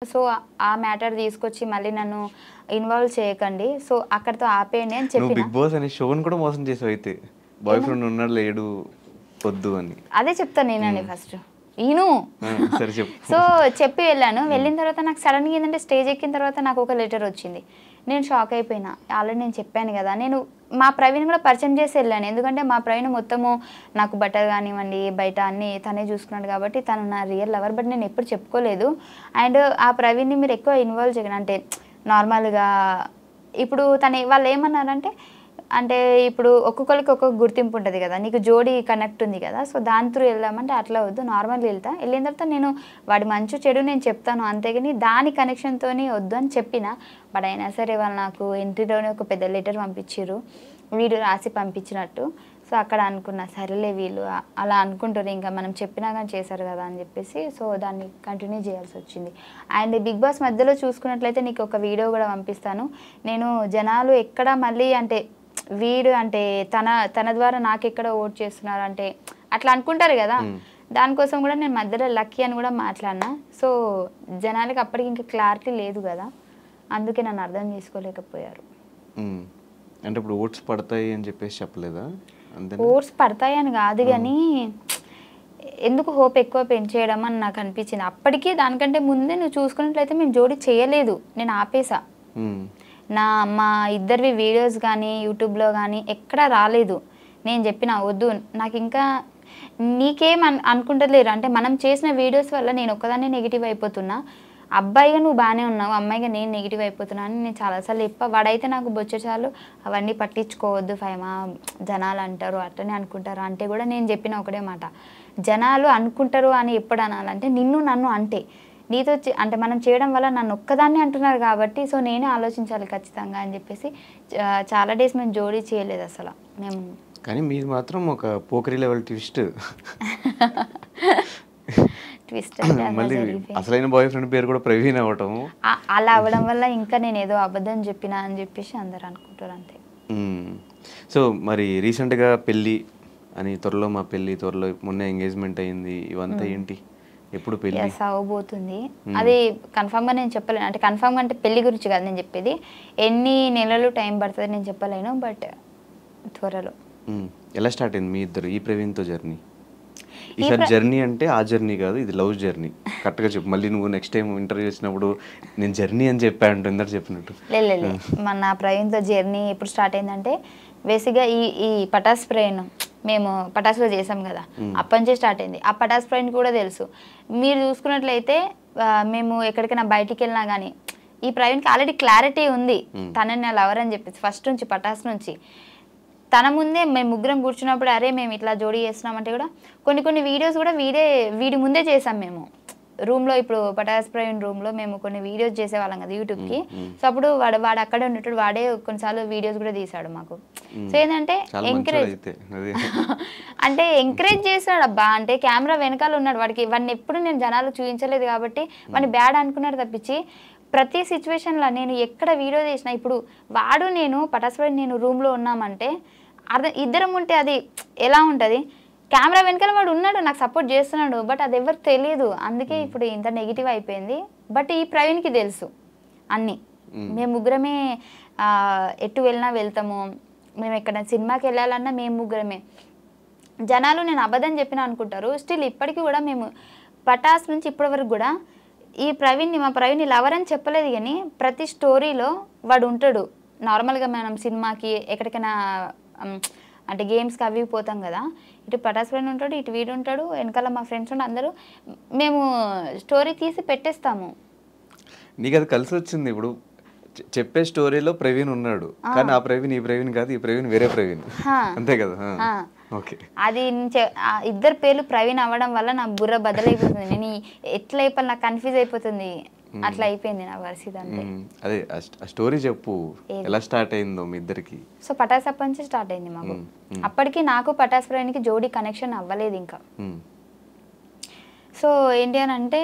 So ఆ matter తీసుకొచ్చి మళ్ళీ నన్ను ఇన్వాల్వ్ చేయకండి. సో అక్కడితో ఆపేయండి అని నువ్వు చెప్పిన. బిగ్ బాస్ అనే షోని కూడా మోసం చేసావు అయితే. బాయ్ ఫ్రెండ్ ఉన్నాడు లేడు వద్దు అని. అదే చెప్తాను నేనండి ఫస్ట్. ఈను సరే చెప్పు. సో చెప్పి వెళ్ళాను. వెళ్ళిన తర్వాత నాకు సడన్గా ఏంటంటే స్టేజ్ ఎక్కిన తర్వాత నాకు ఒక లెటర్ వచ్చింది. నేను షాక్ అయిపోయినా. ఆల్రెడీ నేను చెప్పాను కదా, నేను మా ప్రవీణ్ కూడా పరిచయం చేసి వెళ్ళాను. ఎందుకంటే మా ప్రవీణ్ మొత్తము నాకు బట్టలు కానివ్వండి బయట అన్నీ తనే చూసుకున్నాడు కాబట్టి తను నా రియల్ లవర్. బట్ నేను ఎప్పుడు చెప్పుకోలేదు. అండ్ ఆ ప్రవీణ్ని మీరు ఎక్కువ ఇన్వాల్వ్ చేయకండి. అంటే నార్మల్గా ఇప్పుడు వాళ్ళు ఏమన్నారంటే, అంటే ఇప్పుడు ఒక్కొక్కరికి ఒక్కొక్క గుర్తింపు ఉంటుంది కదా, నీకు జోడీ కనెక్ట్ ఉంది కదా, సో దాని త్రూ వెళ్దామంటే అట్లా వద్దు, నార్మల్గా వెళ్ళిన తర్వాత నేను వాడి మంచి చెడు నేను చెప్తాను, అంతేగాని దాని కనెక్షన్తో వద్దు అని చెప్పిన. బట్ అయినా సరే వాళ్ళు నాకు ఎంట్రీలోనే ఒక పెద్ద లెటర్ పంపించారు, వీడు రాసి పంపించినట్టు. సో అక్కడ అనుకున్నా సరేలే వీళ్ళు అలా అనుకుంటారు, ఇంకా మనం చెప్పినా కానీ చేశారు కదా అని చెప్పేసి సో దాన్ని కంటిన్యూ చేయాల్సి వచ్చింది. అండ్ బిగ్ బాస్ మధ్యలో చూసుకున్నట్లయితే నీకు ఒక వీడియో కూడా పంపిస్తాను. నేను జనాలు ఎక్కడ మళ్ళీ అంటే వీడు అంటే తన ద్వారా నాకు ఎక్కడ ఓట్ చేస్తున్నారు అంటే అట్లా అనుకుంటారు కదా, దానికోసం కూడా నేను మధ్యలో లక్కీ అని కూడా మాట్లాడినా. సో జనాలకి అప్పటికి ఇంకా క్లారిటీ లేదు కదా, అందుకే నన్ను అర్థం చేసుకోలేకపోయారు. అంటే ఇప్పుడు ఓట్స్ పడతాయి అని చెప్పేసి చెప్పలేదా? ఓట్స్ పడతాయి అని కాదు కానీ ఎందుకు హోప్ ఎక్కువ పెంచేయడం అని నాకు అనిపించింది. అప్పటికీ దానికంటే ముందే నువ్వు చూసుకున్నట్లయితే మేము జోడీ చేయలేదు, నేను ఆపేసా. మా ఇద్దరివి వీడియోస్ కానీ యూట్యూబ్లో కానీ ఎక్కడా రాలేదు. నేను చెప్పిన వద్దు, నాకు ఇంకా నీకేం అనుకుంటలేరు అంటే మనం చేసిన వీడియోస్ వల్ల నేను ఒక్కదాన్నే నెగిటివ్ అయిపోతున్నా, అబ్బాయిగా నువ్వు బాగానే ఉన్నావు, అమ్మాయిగా నేను నెగిటివ్ అయిపోతున్నా అని నేను చాలాసార్లు వాడైతే నాకు బొచ్చచాలు అవన్నీ పట్టించుకోవద్దు ఫైమా, జనాలు అంటారు అట్లనే అనుకుంటారు అంటే కూడా నేను చెప్పిన ఒకటే మాట, జనాలు అనుకుంటారు అని ఎప్పుడు అనాలంటే నన్ను అంటే నీతో అంటే మనం చేయడం వల్ల నన్ను ఒక్కదాన్ని అంటున్నారు కాబట్టి సో నేనే ఆలోచించాలి ఖచ్చితంగా అని చెప్పేసి చాలా డేస్ మేము జోడీ చేయలేదు అసలు మేము. కానీ మీరు మాత్రం ఒక పోకరీ లెవెల్ ట్విస్ట్ మళ్ళీ అసలైన బాయ్ ఫ్రెండ్ పేరు కూడా ప్రవీణ్ అవ్వటం, అలా అవ్వడం వల్ల ఇంకా నేను ఏదో అబద్ధం చెప్పినా అని చెప్పేసి అందరు అనుకుంటారు అంతే. సో మరి రీసెంట్గా పెళ్ళి అని, త్వరలో మా పెళ్ళి, త్వరలో మొన్న ఎంగేజ్మెంట్ అయింది, ఇవంతా ఏంటి ఎప్పుడు పెళ్ళి అవబోతుంది? అది కన్ఫామ్గా నేను చెప్పలేను. అంటే కన్ఫామ్గా అంటే పెళ్లి గురించి కాదు నేను చెప్పేది, ఎన్ని నెలలు టైం పడుతుంది నేను చెప్పలేను, బట్ త్వరలో. ఎలా స్టార్ట్ అయింది మీ ఇద్దరు ఈ ప్రవీణ్తో జర్నీ? ఈసారి జర్నీ అంటే ఆ జర్నీ కాదు, ఇది లవ్ జర్నీ. కరెక్ట్గా చెప్పు, మళ్ళీ నువ్వు నెక్స్ట్ టైం ఇంటర్వ్యూ చేసినప్పుడు నేను జర్నీ అని చెప్పాను ఇందరు చెప్పినట్టు. లేదు మన ప్రవీణ్తో జర్నీ ఎప్పుడు స్టార్ట్ అయిందంటే బేసిక్గా ఈ పటాస్ ప్రయాణం మేము పటాసులో చేసాం కదా, అప్పటి నుంచే స్టార్ట్ అయింది. ఆ పటాస్ ప్రయాణం కూడా తెలుసు. మీరు చూసుకున్నట్లయితే మేము ఎక్కడికైనా బయటికి వెళ్ళినా కానీ ఈ ప్రవీణ్కి ఆల్రెడీ క్లారిటీ ఉంది తనని నా లవర్ అని చెప్పేసి ఫస్ట్ నుంచి పటాస్ నుంచి. తన ముందే మేము ముగ్గురం కూర్చున్నప్పుడు అరే మేము ఇట్లా జోడీ చేస్తున్నామంటే కూడా కొన్ని వీడియోస్ కూడా వీడి ముందే చేసాం మేము రూమ్లో. ఇప్పుడు పటాస్ ప్రవీణ్ రూమ్లో మేము కొన్ని వీడియోస్ చేసేవాళ్ళం కదా యూట్యూబ్కి. సో అప్పుడు వాడు అక్కడే ఉండేటప్పుడు వాడే కొన్నిసార్లు వీడియోస్ కూడా తీసాడు మాకు. సో ఏంటంటే ఎంకరేజ్ చేశాడు అబ్బా, అంటే కెమెరా వెనకాల ఉన్నాడు, వాడిని ఎప్పుడు నేను జనాలు చూపించలేదు కాబట్టి వాడిని బ్యాడ్ అనుకున్నాడు తప్పించి ప్రతి సిచ్యువేషన్లో నేను ఎక్కడ వీడియో చేసినా ఇప్పుడు వాడు నేను పటాస్ ప్రవీణ్ నేను రూమ్లో ఉన్నామంటే ఇద్దరం ఉంటే అది ఎలా ఉంటుంది, కెమెరా వెనకాల వాడు ఉన్నాడు నాకు సపోర్ట్ చేస్తున్నాడు, బట్ అది ఎవరికి తెలియదు. అందుకే ఇప్పుడు ఇంత నెగిటివ్ అయిపోయింది. బట్ ఈ ప్రవీణ్కి తెలుసు అన్నీ, మేము ముగ్గురమే ఎటు వెళ్ళినా వెళ్తాము, మేము ఎక్కడ సినిమాకి వెళ్ళాలన్నా మేము ముగ్గురమే. జనాలు నేను అబద్ధం చెప్పినా అనుకుంటారు, స్టిల్ ఇప్పటికీ కూడా మేము పటాస్ నుంచి ఇప్పటి వరకు కూడా మా ప్రవీణ్ని లవర్ అని చెప్పలేదు కానీ ప్రతి స్టోరీలో వాడు ఉంటాడు. నార్మల్గా మనం సినిమాకి ఎక్కడికైనా అంటే గేమ్స్కి అవి పోతాం కదా, ఇటు పటాస్ ఫ్రెండ్ ఉంటాడు, ఇటు వీడు ఉంటాడు, వెనకాల మా ఫ్రెండ్స్ ఉంటాడు, అందరూ మేము స్టోరీ తీసి పెట్టేస్తాము. నీకు అది కలిసి వచ్చింది. ఇప్పుడు చెప్పే స్టోరీలో ప్రవీణ్ ఉన్నాడు కానీ ఆ ప్రవీణ్ ఈ ప్రవీణ్ కాదు, ఈ ప్రవీణ్ వేరే ప్రవీణ్, అంతే కదా? అది ఇద్దరు పేర్లు ప్రవీణ్ అవ్వడం వల్ల నా బుర్ర బదలైపోతుంది, నేను ఎట్లా అయిపోయి నాకు కన్ఫ్యూజ్ అయిపోతుంది, అట్లా అయిపోయింది నా పరిస్థితి అంతే. అదే ఆ స్టోరీ చెప్పు, ఎలా స్టార్ట్ అయిందో మీ ఇద్దరికి? సో పటాస్ అప్పటి నుంచి స్టార్ట్ అయింది మాకు. అప్పటికి నాకు పటాస్ ప్రవీణ్కి జోడీ కనెక్షన్ అవ్వలేదు ఇంకా. సో ఏంటి అని అంటే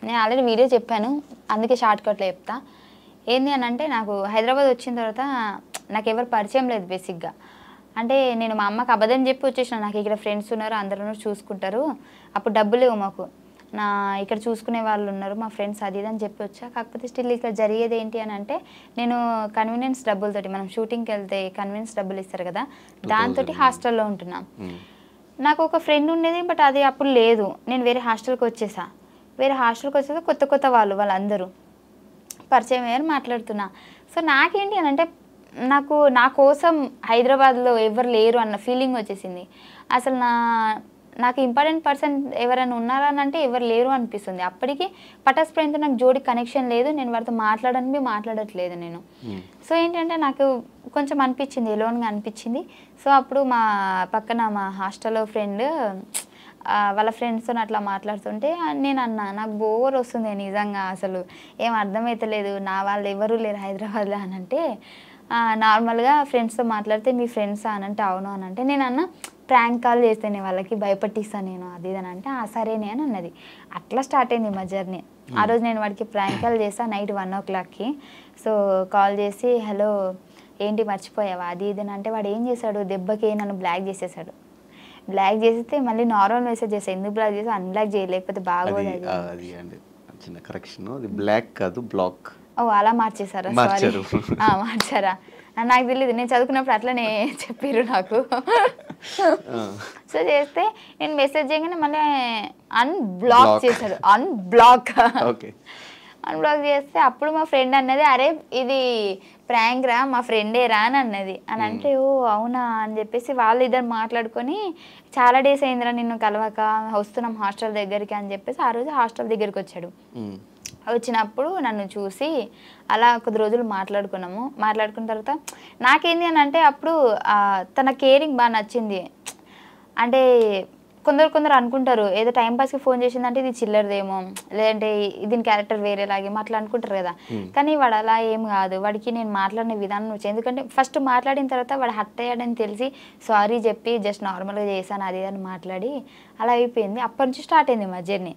నేను ఆల్రెడీ వీడియో చెప్పాను, అందుకే షార్ట్ కట్లో చెప్తా. ఏంటి అని అంటే నాకు హైదరాబాద్ వచ్చిన తర్వాత నాకు ఎవరు పరిచయం లేదు బేసిక్గా. అంటే నేను మా అమ్మకి అబద్ధం చెప్పి వచ్చేసిన, నాకు ఇక్కడ ఫ్రెండ్స్ ఉన్నారు అందరూ చూసుకుంటారు, అప్పుడు డబ్బులు లేవు మాకు. ఇక్కడ చూసుకునే వాళ్ళు ఉన్నారు, మా ఫ్రెండ్స్ అది ఇది అని చెప్పి వచ్చా. కాకపోతే స్టిల్ ఇక్కడ జరిగేది ఏంటి అని అంటే, నేను కన్వీనియన్స్ డబ్బులతోటి, మనం షూటింగ్కి వెళ్తే కన్వీనియన్స్ డబ్బులు ఇస్తారు కదా, దాంతో హాస్టల్లో ఉంటున్నాం. నాకు ఒక ఫ్రెండ్ ఉండేది, బట్ అది అప్పుడు లేదు. నేను వేరే హాస్టల్కి వచ్చేసా. కొత్త కొత్త వాళ్ళందరూ పరిచయం అయ్యారు, మాట్లాడుతున్నా. సో నాకేంటి అని అంటే, నా కోసం హైదరాబాద్లో ఎవరు లేరు అన్న ఫీలింగ్ వచ్చేసింది. అసలు నాకు ఇంపార్టెంట్ పర్సన్ ఎవరైనా ఉన్నారా అని అంటే ఎవరు లేరు అనిపిస్తుంది. అప్పటికి పటాస్ ప్రేమ్తో నాకు జోడి కనెక్షన్ లేదు, నేను వాడితో మాట్లాడట్లేదు నేను. సో ఏంటంటే నాకు కొంచెం అనిపించింది, ఎలోన్గా అనిపించింది. సో అప్పుడు మా పక్కన మా హాస్టల్లో ఫ్రెండ్ వాళ్ళ ఫ్రెండ్స్తో అట్లా మాట్లాడుతుంటే నేను అన్నా, నాకు బోర్ వస్తుంది నిజంగా, అసలు ఏం అర్థమవుతలేదు, నా వాళ్ళు ఎవరు లేరు హైదరాబాద్లో అని అంటే, నార్మల్గా ఫ్రెండ్స్తో మాట్లాడితే మీ ఫ్రెండ్సా అని అంటే అవును అని అంటే, నేను అన్న ప్రాంక్ కాల్ చేస్తేనే వాళ్ళకి భయపట్టిస్తాను నేను అది ఇది అని అంటే, సరేనే అని అన్నది. అట్లా స్టార్ట్ అయింది మా జర్నీ. ఆ రోజు నేను వాడికి ప్రాంక్ కాల్ చేస్తాను నైట్ 1 o'clockకి. సో కాల్ చేసి హలో ఏంటి మర్చిపోయావా అది ఇది అని అంటే, వాడు ఏం చేశాడు, దెబ్బకి నన్ను బ్లాక్ చేసేసాడు. బ్లాక్ చేస్తే మళ్ళీ నార్మల్ మెసేజ్ చేస్తాను, ఎందుకు బ్లాక్ చేసి అన్బ్లాక్ చేయలేకపోతే బాగోదు అది అండి. చిన్న కరెక్షన్, అది బ్లాక్ కాదు బ్లాక్. ఓ అలా మార్చేసారా? సారీ మార్చారా, నాకు తెలియదు, నేను చదువుకున్నప్పుడు అట్లనే చెప్పారు నాకు. సో చేస్తే నేను మెసేజ్ చేయగానే మళ్ళీ అన్బ్లాక్ చేశాడు. అన్బ్లాక్ చేస్తే అప్పుడు మా ఫ్రెండ్ అన్నది, అరే ఇది ప్రాంక్ రా, మా ఫ్రెండే రా అని అన్నది. అని అంటే ఓ అవునా అని చెప్పేసి వాళ్ళు ఇద్దరు మాట్లాడుకొని, చాలా డేస్ అయిందిరా నిన్ను కలవక, వస్తున్నాం హాస్టల్ దగ్గరికి అని చెప్పేసి ఆ రోజు హాస్టల్ దగ్గరికి వచ్చాడు. వచ్చినప్పుడు నన్ను చూసి అలా కొద్ది రోజులు మాట్లాడుకున్న తర్వాత నాకేంది అని అంటే, అప్పుడు తన కేరింగ్ బాగా నచ్చింది. అంటే కొందరు అనుకుంటారు ఏదో టైంపాస్కి ఫోన్ చేసిందంటే ఇది చిల్లరదేమో, లేదంటే దీని క్యారెక్టర్ వేరేలాగేమో అట్లా అనుకుంటారు కదా. కానీ వాడు అలా ఏం కాదు, వాడికి నేను మాట్లాడిన విధానం వచ్చి, ఎందుకంటే ఫస్ట్ మాట్లాడిన తర్వాత వాడు హర్ట్ అయ్యాడని తెలిసి సారీ చెప్పి జస్ట్ నార్మల్గా చేశాను అది అని మాట్లాడి అలా అయిపోయింది. అప్పటి నుంచి స్టార్ట్ అయింది మా జర్నీ.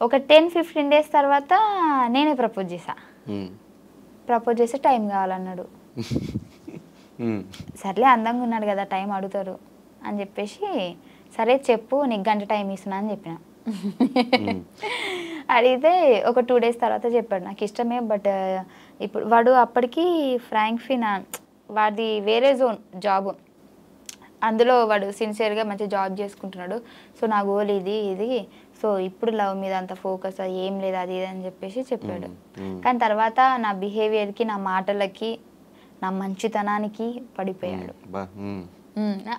ఒక 10-15 days తర్వాత నేనే ప్రపోజ్ చేస్తే టైం కావాలన్నాడు. సర్లే అందంగా ఉన్నాడు కదా, టైం అడుగుతారు అని చెప్పేసి, సరే చెప్పు నీకు గంట టైం ఇస్తున్నా అని చెప్పిన. అడిగితే ఒక 2 days తర్వాత చెప్పాడు నాకు ఇష్టమే, బట్ ఇప్పుడు వాడు అప్పటికి ఫ్రాంక్ ఫినా వాడి వేరే జోన్ జాబు, అందులో వాడు సిన్సియర్గా మంచి జాబ్ చేసుకుంటున్నాడు. సో నా గోల్ ఇది సో ఇప్పుడు లవ్ మీద అంత ఫోకస్ ఏం లేదు అది ఇది అని చెప్పేసి చెప్పాడు. కానీ తర్వాత నా బిహేవియర్కి, నా మాటలకి, నా మంచితనానికి పడిపోయాడు.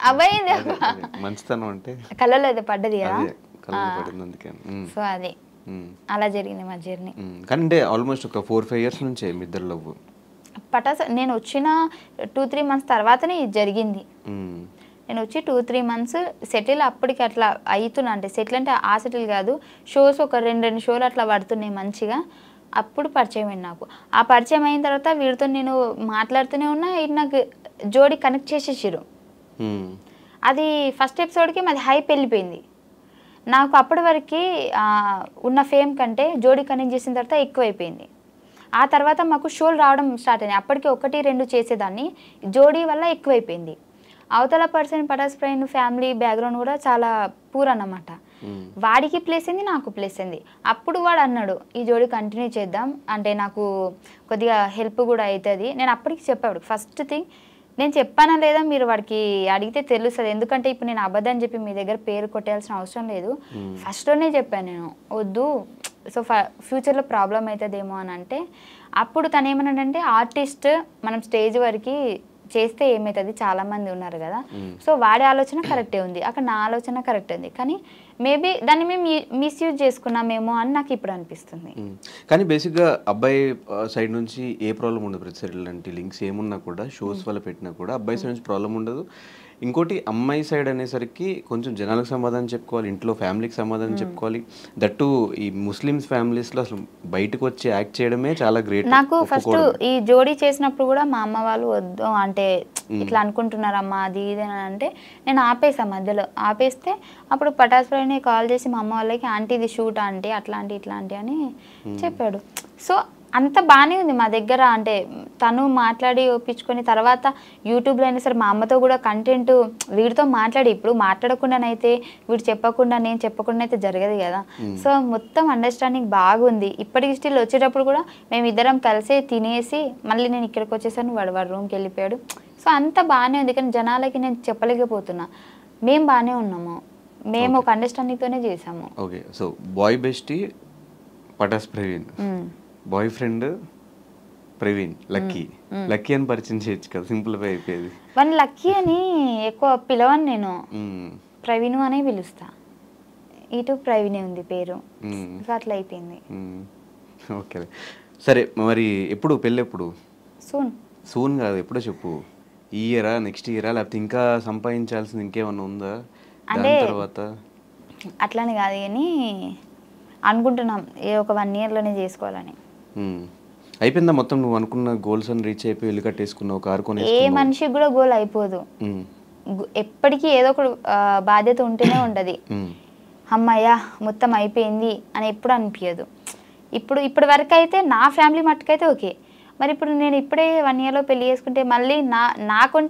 అబ్బాయింది మంచితనం అంటే కళ్ళలో అయితే పడ్డది కదా. సో అది అలా జరిగింది మా జర్నీ. కానీ ఆల్మోస్ట్ ఒక 4-5 years నుంచే మీ ఇద్దరు లవ్. పటాస్ నేను వచ్చిన 2-3 months తర్వాతనే ఇది జరిగింది. నేను వచ్చి 2-3 months సెటిల్ అప్పటికి అట్లా అవుతున్నా, అంటే సెటిల్ అంటే ఆ సెటిల్ కాదు, షోస్ ఒక 2 షోలు అట్లా పడుతున్నాయి మంచిగా. అప్పుడు పరిచయం అయింది నాకు. ఆ పరిచయం అయిన తర్వాత వీడితో నేను మాట్లాడుతూనే ఉన్నా, ఇది నాకు జోడి కనెక్ట్ చేసేసారు. అది ఫస్ట్ ఎపిసోడ్కి మాది హైప్ వెళ్ళిపోయింది. నాకు అప్పటి వరకు ఉన్న ఫేమ్ కంటే జోడి కనెక్ట్ చేసిన తర్వాత ఎక్కువైపోయింది. ఆ తర్వాత మాకు షోలు రావడం స్టార్ట్ అయినాయి. అప్పటికి 1-2 చేసేదాన్ని, జోడీ వల్ల ఎక్కువైపోయింది. అవతల person Patas Prem family background కూడా చాలా పూర్ అన్నమాట. వాడికి ప్లేస్ అయింది, నాకు ప్లేస్ అయింది. అప్పుడు వాడు అన్నాడు ఈ జోడి కంటిన్యూ చేద్దాం, అంటే నాకు కొద్దిగా హెల్ప్ కూడా అవుతుంది. నేను అప్పటికి చెప్పాడు, ఫస్ట్ థింగ్ నేను చెప్పానా లేదా మీరు వాడికి అడిగితే తెలుస్తుంది, ఎందుకంటే ఇప్పుడు నేను అబద్ధం చెప్పి మీ దగ్గర పేరు కొట్టేయాల్సిన అవసరం లేదు. ఫస్ట్లోనే చెప్పాను నేను వద్దు, సో ఫ్యూచర్లో ప్రాబ్లం అవుతుందేమో అని అంటే, అప్పుడు తను ఏమన్నాడంటే ఆర్టిస్ట్ మనం స్టేజ్ వరకు చేస్తే ఏమవుతుంది, చాలామంది ఉన్నారు కదా. సో వాడి ఆలోచన కరెక్టే ఉంది, అక్కడ నా ఆలోచన కరెక్ట్ ఉంది, కానీ మేబీ దాన్ని మేము మిస్యూజ్ చేసుకున్నామేమో అని నాకు ఇప్పుడు అనిపిస్తుంది. కానీ బేసిక్గా అబ్బాయి సైడ్ నుంచి ఏ ప్రాబ్లం ఉండదు, ప్రతి ఇలాంటి లింక్స్ ఏమున్నా కూడా షోస్ వల్ల పెట్టినా కూడా అబ్బాయి సైడ్ నుంచి ప్రాబ్లం ఉండదు. ఇంకోటి అమ్మాయి సైడ్ అనేసరికి కొంచెం జనాలకు సమాధానం చెప్పుకోవాలి, ఇంట్లో ఫ్యామిలీకి సమాధానం చెప్పుకోవాలి. దట్టు ఈ ముస్లిమ్స్ ఫ్యామిలీస్లో అసలు బయటకు వచ్చి యాక్ట్ చేయడమే చాలా గ్రేట్. నాకు ఫస్ట్ ఈ జోడీ చేసినప్పుడు కూడా మా అమ్మ వాళ్ళు వద్దు అంటే ఇట్లా అనుకుంటున్నారమ్మా అది ఇది అని అంటే నేను ఆపేసా, మధ్యలో ఆపేస్తే అప్పుడు పటాస్ కాల్ చేసి మా అమ్మ వాళ్ళకి ఆంటీ ఇది షూట్ ఆంటీ అట్లాంటి ఇట్లాంటి అని చెప్పాడు. సో అంత బాగానే ఉంది మా దగ్గర. అంటే తను మాట్లాడి ఒప్పించుకొని తర్వాత యూట్యూబ్లో అయినా సరే మా అమ్మతో కూడా కంటెంట్ వీడితో మాట్లాడి, ఇప్పుడు మాట్లాడకుండానైతే వీడు చెప్పకుండా నేను చెప్పకుండా అయితే జరగదు కదా. సో మొత్తం అండర్స్టాండింగ్ బాగుంది. ఇప్పటికి స్టిల్ వచ్చేటప్పుడు కూడా మేము ఇద్దరం కలిసి తినేసి మళ్ళీ నేను ఇక్కడికి వచ్చేసాను, వాడు రూమ్కి వెళ్ళిపోయాడు. సో అంత బాగానే ఉంది. కానీ జనాలకి నేను చెప్పలేకపోతున్నా, మేము బాగానే ఉన్నాము, మేము ఒక అండర్స్టాండింగ్తోనే చేసాము. Okay. So boy bestie Patas Praveen, boyfriend Praveen Lucky. Lucky అని పరిచయం చేయొచ్చు కదా, సింపుల్గా అయిపోయేది. వన్ లక్కీ అని ఎక్కువ పిలవను నేను, ప్రవీణ్ అనే పిలుస్తా. ఇటు ప్రవీణే ఉంది పేరు, సో అట్లా అయిపోయింది. ఓకే సరే. మరి ఎప్పుడు పెళ్ళి ఎప్పుడు? సూన్ కాదు, ఎప్పుడో చెప్పు. ఈ ఇయరా, నెక్స్ట్ ఇయరా, లేకపోతే ఇంకా సంపాదించాల్సింది ఇంకేమన్నా ఉందా అంటే తర్వాత? అట్లానే కాదు కానీ అనుకుంటున్నాం ఒక 1 yearలోనే చేసుకోవాలని. అయిపోయిందా మొత్తం? నువ్వు అనుకున్న గోల్స్ అని రీచ్ అయిపోయి ఇల్లు కట్టేసుకున్నావు, కారు కొని? ఏ మనిషికి కూడా గోల్ అయిపోదు, ఎప్పటికీ ఏదో ఒక బాధ్యత ఉంటూనే ఉంటుంది. అమ్మయ్య మొత్తం అయిపోయింది అని ఎప్పుడు అనిపించదు. ఇప్పుడు వరకు అయితే నా ఫ్యామిలీ మట్టుకైతే ఓకే. మరి ఇప్పుడు నేను ఇప్పుడే 1 yearలో పెళ్లి చేసుకుంటే మళ్ళీ నాకంటూ